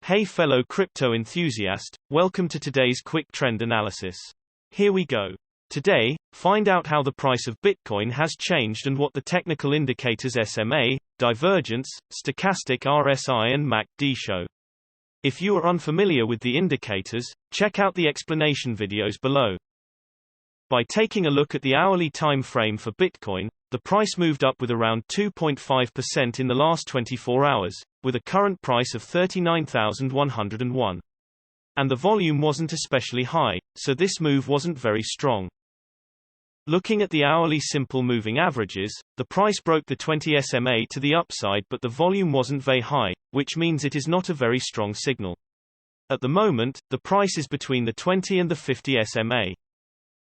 Hey fellow crypto enthusiast, welcome to today's quick trend analysis. Here we go. Today, find out how the price of Bitcoin has changed and what the technical indicators SMA, Divergence, Stochastic Rsi and MACD show. If you are unfamiliar with the indicators, check out the explanation videos below. By taking a look at the hourly time frame for Bitcoin, the price moved up with around 2.5% in the last 24 hours, with a current price of 39,101. And the volume wasn't especially high, so this move wasn't very strong. Looking at the hourly simple moving averages, the price broke the 20 SMA to the upside, but the volume wasn't very high, which means it is not a very strong signal. At the moment, the price is between the 20 and the 50 SMA.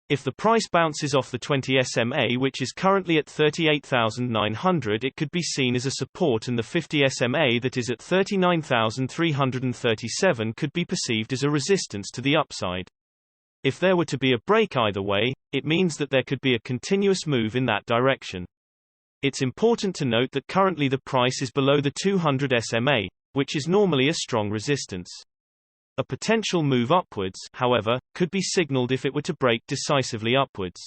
If the price bounces off the 20 SMA, which is currently at 38,900, it could be seen as a support, and the 50 SMA that is at 39,337 could be perceived as a resistance to the upside. If there were to be a break either way, it means that there could be a continuous move in that direction. It's important to note that currently the price is below the 200 SMA, which is normally a strong resistance. A potential move upwards, however, could be signaled if it were to break decisively upwards.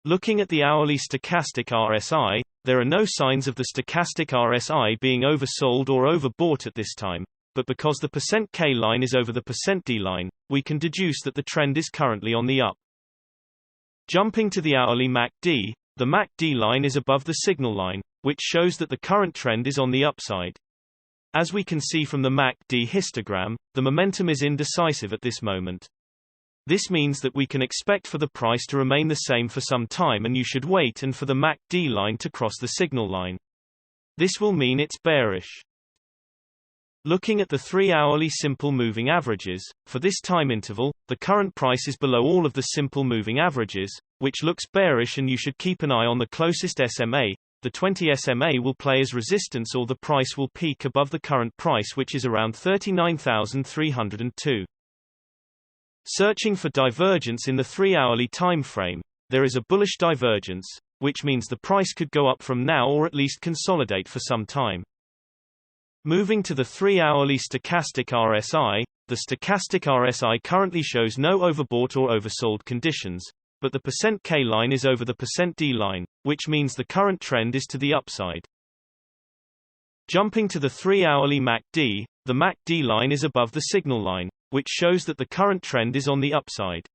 Looking at the hourly stochastic RSI, there are no signs of the stochastic RSI being oversold or overbought at this time, but because the %K line is over the %D line, we can deduce that the trend is currently on the up. Jumping to the hourly MACD, the MACD line is above the signal line, which shows that the current trend is on the upside. As we can see from the MACD histogram, the momentum is indecisive at this moment. This means that we can expect for the price to remain the same for some time, and you should wait and for the MACD line to cross the signal line. This will mean it's bearish. Looking at the 3-hourly simple moving averages, for this time interval, the current price is below all of the simple moving averages, which looks bearish, and you should keep an eye on the closest SMA. The 20 SMA will play as resistance, or the price will peak above the current price, which is around 39,302. Searching for divergence in the 3-hourly time frame, there is a bullish divergence, which means the price could go up from now or at least consolidate for some time. Moving to the 3-hourly stochastic RSI, the stochastic RSI currently shows no overbought or oversold conditions, but the %K line is over the %D line, which means the current trend is to the upside. Jumping to the 3-hourly MACD, the MACD line is above the signal line, which shows that the current trend is on the upside.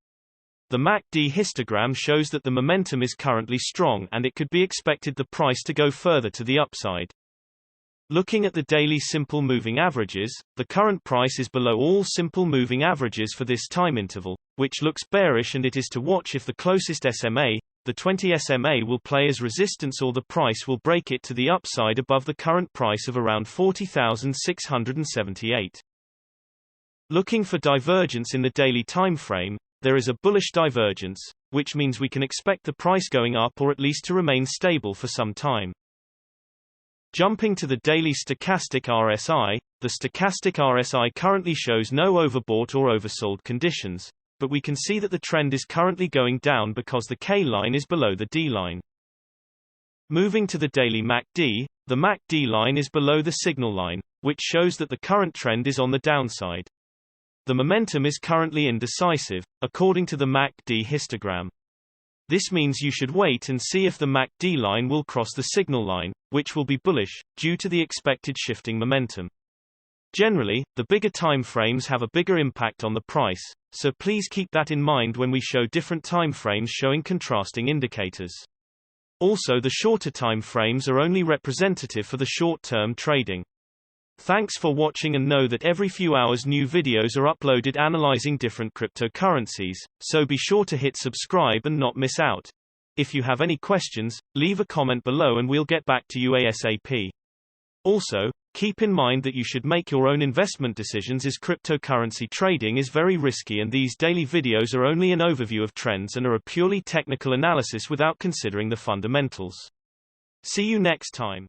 The MACD histogram shows that the momentum is currently strong, and it could be expected the price to go further to the upside. Looking at the daily simple moving averages, the current price is below all simple moving averages for this time interval, which looks bearish, and it is to watch if the closest SMA, the 20 SMA, will play as resistance, or the price will break it to the upside above the current price of around 40,678. Looking for divergence in the daily time frame, there is a bullish divergence, which means we can expect the price going up or at least to remain stable for some time. Jumping to the daily stochastic RSI, the stochastic RSI currently shows no overbought or oversold conditions, but we can see that the trend is currently going down because the K line is below the D line. Moving to the daily MACD, the MACD line is below the signal line, which shows that the current trend is on the downside. The momentum is currently indecisive, according to the MACD histogram. This means you should wait and see if the MACD line will cross the signal line, which will be bullish, due to the expected shifting momentum. Generally, the bigger time frames have a bigger impact on the price, so please keep that in mind when we show different time frames showing contrasting indicators. Also, the shorter time frames are only representative for the short-term trading. Thanks for watching, and know that every few hours new videos are uploaded analyzing different cryptocurrencies, so be sure to hit subscribe and not miss out. If you have any questions, leave a comment below and we'll get back to you ASAP. Also, keep in mind that you should make your own investment decisions, as cryptocurrency trading is very risky, and these daily videos are only an overview of trends and are a purely technical analysis without considering the fundamentals. See you next time.